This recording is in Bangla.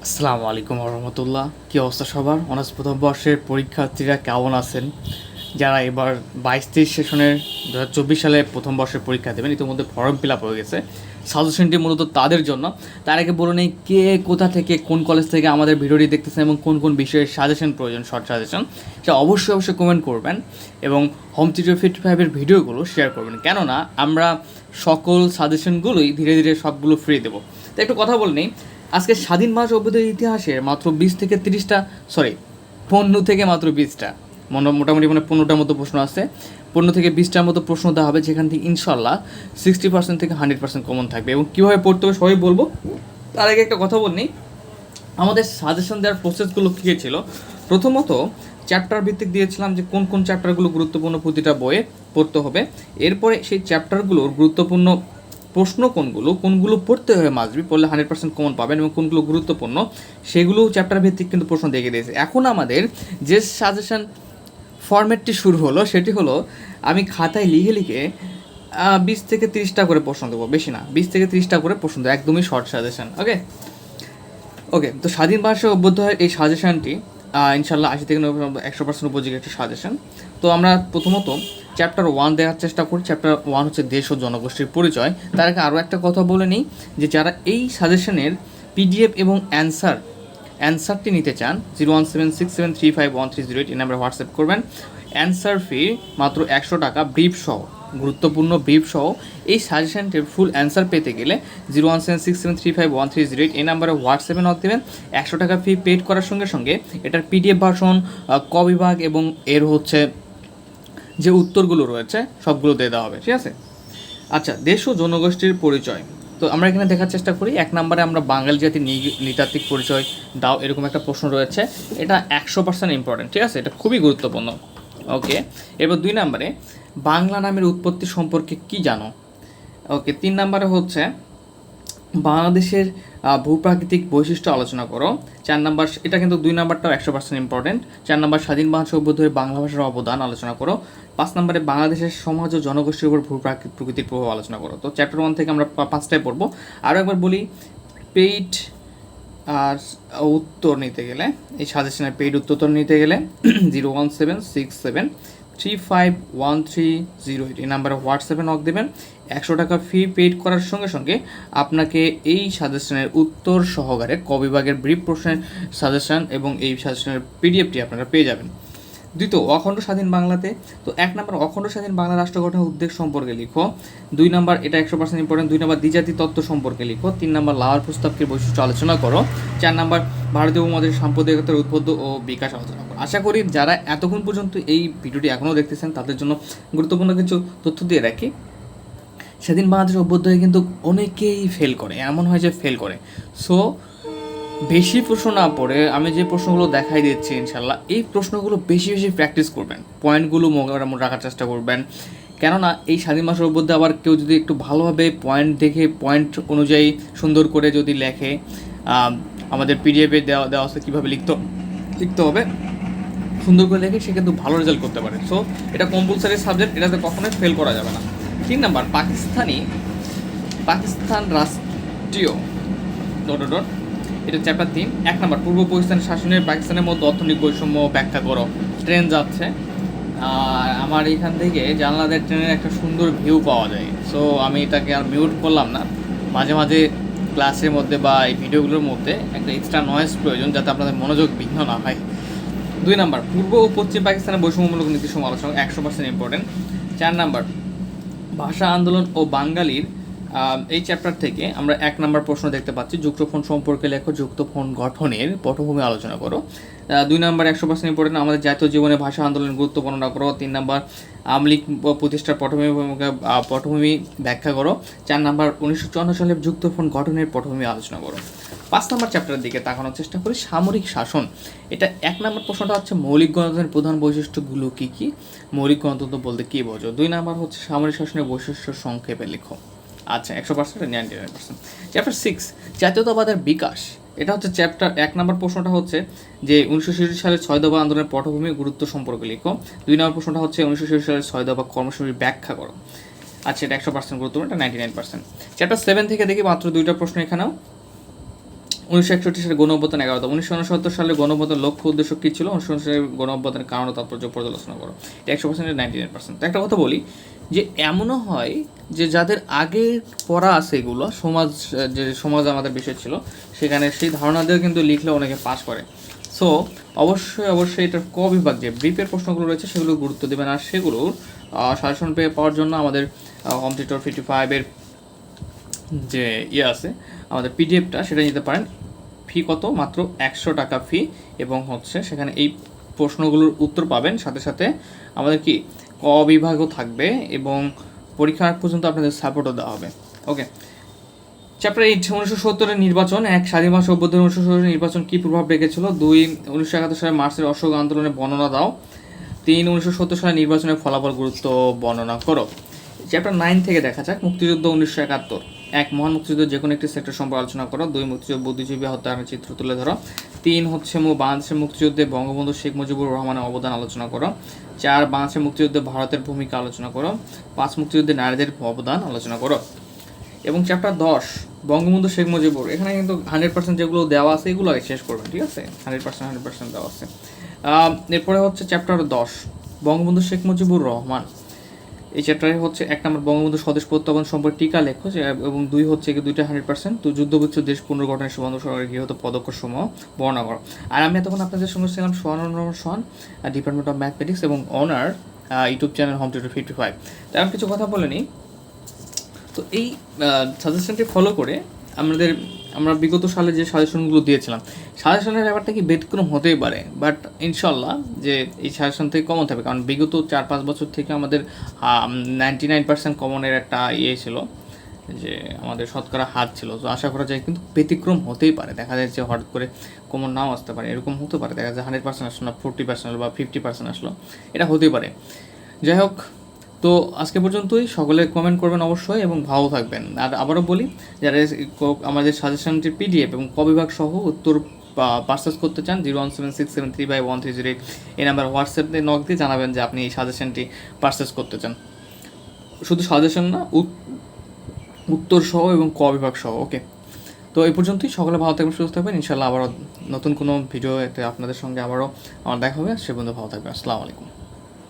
আসসালামু আলাইকুম রহমতুল্লাহ। কী অবস্থা সবার? অনার্স প্রথম বর্ষের পরীক্ষার্থীরা কেমন আছেন? যারা এবার 22-23 সেশনের 2024 সালে প্রথম বর্ষের পরীক্ষা দেবেন, ইতিমধ্যে ফর্ম ফিল আপ হয়ে গেছে। সাজেশনটি মূলত তাদের জন্য। তার আগে বলে নেই কে কোথা থেকে কোন কলেজ থেকে আমাদের ভিডিওটি দেখতেছেন এবং কোন কোন বিষয়ের সাজেশন প্রয়োজন, শর্ট সাজেশন, সেটা অবশ্যই কমেন্ট করবেন এবং হোম টিউটর 55-এর ভিডিওগুলো শেয়ার করবেন। কেননা আমরা সকল সাজেশনগুলোই ধীরে ধীরে সবগুলো ফ্রি দেবো। তো একটু কথা বলে নিই। আজকে স্বাধীন বাংলা সভ্যতার ইতিহাসের মাত্র 20 থেকে 30টা, 15 থেকে মাত্র 20টা, মোটামুটি 15টার মতো প্রশ্ন আছে। 15 থেকে 20টার মতো প্রশ্ন দেওয়া হবে, যেখান থেকে ইনশাল্লাহ 60% থেকে 100% কমন থাকবে। এবং কীভাবে পড়তে হবে সবাই বলবো। তার আগে একটা কথা বলি, আমাদের সাজেশন দেওয়ার প্রসেসগুলো কী ছিল। প্রথমত চ্যাপ্টার ভিত্তিক দিয়েছিলাম যে কোন কোন চ্যাপ্টারগুলো গুরুত্বপূর্ণ প্রতিটা বইয়ে পড়তে হবে। এরপরে সেই চ্যাপ্টারগুলোর গুরুত্বপূর্ণ প্রশ্ন কোনগুলো পড়তে হবে, মাসবি পড়লে 100% কমন পাবেন, এবং কোনগুলো গুরুত্বপূর্ণ সেগুলো চ্যাপ্টার ভিত্তিক কিন্তু প্রশ্ন দেখে দিয়েছে। এখন আমাদের যে সাজেশন ফরম্যাটটি শুরু হলো সেটি হলো, আমি খাতায় লিখে লিখে 20 থেকে 30টা করে প্রশ্ন দেবো, বেশি না, 20 থেকে 30টা করে প্রশ্ন দেবো, একদমই শর্ট সাজেশন। ওকে, তো স্বাধীন ভাষা অভ্যুদয়ের এই সাজেশনটি ইনশাল্লাহ 80 থেকে 100% উপযোগী একটা সাজেশন। তো আমরা প্রথমত চ্যাপ্টার 1 দেওয়ার চেষ্টা করি। চ্যাপ্টার 1 হচ্ছে দেশ ও জনগোষ্ঠীর পরিচয়। তার আগে আরও একটা কথা বলে নিই, যে যারা এই সাজেশনের পিডিএফ এবং অ্যান্সারটি নিতে চান, 01767351308 এই নাম্বারে হোয়াটসঅ্যাপ করবেন। অ্যান্সার ফি মাত্র 100 টাকা, ব্রিফ সহ, গুরুত্বপূর্ণ ব্রিফ সহ। এই সাজেশনটির ফুল অ্যান্সার পেতে গেলে 01767351308 এই নাম্বারে হোয়াটসঅ্যাপে নক দেবেন। 100 টাকা ফি পেড করার সঙ্গে সঙ্গে এটার পিডিএফ ভার্সন, ক বিভাগ এবং এর যে উত্তরগুলো রয়েছে সবগুলো দিয়ে দেওয়া হবে, ঠিক আছে? আচ্ছা, দেশ ও জনগোষ্ঠীর পরিচয়। তো আমরা এখানে দেখার চেষ্টা করি। 1 নম্বরে আমরা বাঙালি জাতির নৃতাত্ত্বিক পরিচয় দাও, এরকম একটা প্রশ্ন রয়েছে। এটা 100% ইম্পর্টেন্ট, ঠিক আছে? এটা খুবই গুরুত্বপূর্ণ। ওকে, এবার 2 নম্বরে বাংলা নামের উৎপত্তি সম্পর্কে কি জানো? ওকে, 3 নম্বরে হচ্ছে বাংলাদেশের ভূপ্রাকৃতিক বৈশিষ্ট্য আলোচনা করো। 4 নম্বর, এটা কিন্তু 2 নম্বরটাও 100% ইম্পর্টেন্ট। 4 নম্বর স্বাধীন ভাষা অভ্যুদয়ে বাংলা ভাষার অবদান আলোচনা করো। 5 নম্বরে বাংলাদেশের সমাজ ও জনগোষ্ঠীর উপর প্রকৃতির প্রভাব আলোচনা করো। তো চ্যাপ্টার 1 থেকে আমরা 5টায় পড়বো। আরও একবার বলি, পেইড আর উত্তর নিতে গেলে, এই সাজেশনের পেইড উত্তর নিতে গেলে 01767351308 এই নাম্বারে হোয়াটসঅ্যাপে নক দেবেন। 100 টাকা ফি পেইড করার সঙ্গে সঙ্গে আপনাকে এই সাজেশনের উত্তর সহকারে ক বিভাগের ব্রিফ প্রশ্নের সাজেশন এবং এই সাজেশনের পিডিএফটি আপনারা পেয়ে যাবেন। দ্বিতীয়, অখণ্ড স্বাধীন বাংলাতে। তো 1 নম্বর অখণ্ড স্বাধীন বাংলা রাষ্ট্র গঠনের উদ্বেগ সম্পর্কে লিখো। 2 নম্বর, এটা 100% ইম্পর্টেন্ট, 2 নম্বর দ্বিজাতি তত্ত্ব সম্পর্কে লিখো। 3 নম্বর লাহোর প্রস্তাবকে বৈশিষ্ট্য আলোচনা করো। 4 নম্বর ভারতীয় উপমহাদেশের সাম্প্রদায়িকতার উদ্বুদ্ধ ও বিকাশ আলোচনা করো। আশা করি যারা এতক্ষণ পর্যন্ত এই ভিডিওটি এখনও দেখতেছেন তাদের জন্য গুরুত্বপূর্ণ কিছু তথ্য দিয়ে রাখি। স্বাধীন বাংলাদেশ অভ্যুদয়ে কিন্তু অনেকেই ফেল করে, এমন হয় যে ফেল করে। সো বেশি প্রশ্ন না পড়ে আমি যে প্রশ্নগুলো দেখাই দিচ্ছি ইনশাল্লাহ, এই প্রশ্নগুলো বেশি বেশি প্র্যাকটিস করবেন, পয়েন্টগুলো মনে রাখার চেষ্টা করবেন। কেননা এই স্বাধীন ভাষার মধ্যে আবার কেউ যদি একটু ভালোভাবে পয়েন্ট দেখে, পয়েন্ট অনুযায়ী সুন্দর করে যদি লেখে, আমাদের পিডিএফে দেওয়া আছে কীভাবে লিখতে হবে, সুন্দর করে লেখে, সে কিন্তু ভালো রেজাল্ট করতে পারে। সো এটা কম্পালসারি সাবজেক্ট, এটাতে কখনোই ফেল করা যাবে না। 3 নাম্বার, পাকিস্তান রাষ্ট্রীয় এটা চ্যাপ্টার 3। 1 নম্বর, পূর্ব পাকিস্তান শাসনের পাকিস্তানের মধ্যে অর্থনৈতিক বৈষম্য ব্যাখ্যা করো। ট্রেন যাচ্ছে, আমার এখান থেকে জানলাদের ট্রেনের একটা সুন্দর ভিউ পাওয়া যায়। সো আমি এটাকে আর মিউট করলাম না। মাঝে মাঝে ক্লাসের মধ্যে বা এই ভিডিওগুলোর মধ্যে একটা এক্সট্রা নয়েজ প্রয়োজন, যাতে আপনাদের মনোযোগ বিঘ্ন না হয়। 2 নম্বর, পূর্ব ও পশ্চিম পাকিস্তানের বৈষম্যমূলক নীতিসমূহ আলোচনা, 100% ইম্পর্টেন্ট। 4 নম্বর, ভাষা আন্দোলন ও বাঙালির, এই চ্যাপ্টার থেকে আমরা 1 নম্বর প্রশ্ন দেখতে পাচ্ছি, যুক্তফ্রন্ট সম্পর্কে লেখো, যুক্তফ্রন্ট গঠনের পটভূমি আলোচনা করো। 2 নম্বর 100% ইম্পর্টেন্ট, আমাদের জাতীয় জীবনে ভাষা আন্দোলনের গুরুত্ব বর্ণনা করো। 3 নম্বর, আমলিক প্রতিষ্ঠার পটভূমি ব্যাখ্যা করো। 4 নম্বর, 1954 সালে যুক্তফ্রন্ট গঠনের পটভূমি আলোচনা করো। 5 নম্বর চ্যাপ্টারের দিকে তাকানোর চেষ্টা করি, সামরিক শাসন। এটা 1 নম্বর প্রশ্নটা হচ্ছে মৌলিক গণতন্ত্রের প্রধান বৈশিষ্ট্যগুলো কী কী, মৌলিক গণতন্ত্র বলতে কী বোঝো। 2 নম্বর হচ্ছে সামরিক শাসনের বৈশিষ্ট্য সংক্ষেপে লেখো। আচ্ছা, 100%, 99%। চ্যাপ্টার 6, জাতীয়তাবাদের বিকাশ। এটা হচ্ছে চ্যাপ্টার 1 নম্বর প্রশ্নটা হচ্ছে যে 1966 সালের 6 দফা আন্দোলনের পটভূমি গুরুত্ব সম্পর্কে লিখো। 2 নম্বর প্রশ্নটা হচ্ছে 1966 সালের 6 দফা কর্মসূচির ব্যাখ্যা করো। আচ্ছা, এটা 100% গুরুত্বপূর্ণ, এটা 99%। চ্যাপ্টার 7 থেকে দেখি মাত্র 2টা প্রশ্ন এখানেও। 1961 সালে গণ-অভ্যুত্থান 11 ধাপ। 1969 সালে গণ-অভ্যুত্থানের লক্ষ্য উদ্দেশ্য কী ছিল? 1969 সালে গণ-অভ্যুত্থানের কারণ ও তাৎপর্য পর্যালোচনা করো। এটা 100% 99%। তো একটা কথা বলি যে এমনও হয় যে যাদের আগে পড়া আছে এগুলো যে সমাজ আমাদের বিষয় ছিল সেখানে সেই ধারণা দিয়ে কিন্তু লিখলে অনেকে পাস করে। সো অবশ্যই এটার ক বিভাগ যে ব্রিফের প্রশ্নগুলো রয়েছে সেগুলো গুরুত্ব দেবেন, আর সেগুলোর সাজেশন পাওয়ার জন্য আমাদের হোম টিউটর 55-এর যে আছে আমাদের পিডিএফটা সেটা নিতে পারেন। ফি কত? মাত্র 100 টাকা ফি, এবং সেখানে এই প্রশ্নগুলোর উত্তর পাবেন, সাথে সাথে আমাদের কি ক বিভাগও থাকবে, এবং পরীক্ষা পর্যন্ত আপনাদের সাপোর্টও দেওয়া হবে। ওকে, চ্যাপ্টার 8 1970-এর নির্বাচন। 1 স্বাধীন ভাষা অভ্যুত্থান 1970-এর নির্বাচন কী প্রভাব রেখেছিল? 2 1971 সালে মার্চের অসহযোগ আন্দোলনের বর্ণনা দাও। 3 1970 সালে নির্বাচনের ফলাফল গুরুত্ব বর্ণনা করো। চ্যাপ্টার 9 থেকে দেখা যাক মুক্তিযুদ্ধ 1971। 1 মহান মুক্তিযুদ্ধ যে কোনো একটি সেক্টর সম্পর্কে আলোচনা করো। 2 মুক্তিযুদ্ধ বুদ্ধিজীবী হত্যাকাণ্ডের চিত্র তুলে ধরো। 3 বাংলাদেশের মুক্তিযুদ্ধে বঙ্গবন্ধু শেখ মুজিবুর রহমানের অবদান আলোচনা করো। 4 বাংলাদেশের মুক্তিযুদ্ধে ভারতের ভূমিকা আলোচনা করো। 5 মুক্তিযুদ্ধে নারীদের অবদান আলোচনা করো। এবং চ্যাপ্টার 10 বঙ্গবন্ধু শেখ মুজিবুর, এখানে কিন্তু 100% যেগুলো দেওয়া আছে এগুলো আগে শেষ করবেন, ঠিক আছে? 100% দেওয়া আছে। এরপরে চ্যাপ্টার 10 বঙ্গবন্ধু শেখ মুজিবুর রহমান। এই চ্যাপ্টারে 1 নম্বর বঙ্গবন্ধু স্বদেশ প্রত্যাবর্তন সম্পর্কে টিকা লেখো, এবং 2 দুইটা 100%। তো যুদ্ধবিচ্ছিন্ন দেশ পুনর্গঠনের সুবন্ধ সরকারের গৃহীত পদক্ষেপসমূহ বর্ণনা করো। আর আমি এতক্ষণ আপনাদের সঙ্গে ছিলাম সোহান, ডিপার্টমেন্ট অফ ম্যাথমেটিক্স এবং honour YouTube channel home tutor 55। তো এখন কিছু কথা বলে নিই। তো এই সাজেশনটি ফলো করে আমরা বিগত সালে যে সাজেশনগুলো দিয়েছিলাম, সাজেশনের ব্যাপারটা কি ব্যতিক্রম হতেই পারে, বাট ইনশাল্লাহ যে এই সাজেশন থেকে কমন থাকবে, কারণ বিগত 4-5 বছর থেকে আমাদের 99% কমনের একটা ছিল, যে আমাদের শতকরা হার ছিল। তো আশা করা যায় কিন্তু ব্যতিক্রম হতেই পারে, দেখা যায় যে হঠাৎ করে কমন নাও আসতে পারে, এরকম হতে পারে, দেখা যায় 100% আসলো না, 40% বা 50% আসলো, এটা হতেই পারে। যাই হোক, তো আজকে পর্যন্তই। সকলে কমেন্ট করবেন অবশ্যই এবং ভালো থাকবেন। আর আবারও বলি, যারা আমাদের সাজেশনটির পিডিএফ এবং কবিভাগ সহ উত্তর পারচেস করতে চান 01767351308 এই নাম্বার হোয়াটসঅ্যাপে নক দিয়ে জানাবেন যে আপনি এই সাজেশনটি পারচেস করতে চান। শুধু সাজেশন না, উত্তর সহ এবং কবিভাগ সহ। ওকে, তো এই পর্যন্তই। সকলে ভালো থাকবেন, সুস্থ থাকবেন। ইনশাল্লাহ আবারও নতুন কোনো ভিডিওতে আপনাদের সঙ্গে আবারও আমার দেখা হবে। সে পর্যন্ত ভালো থাকবেন। আসসালামু আলাইকুম।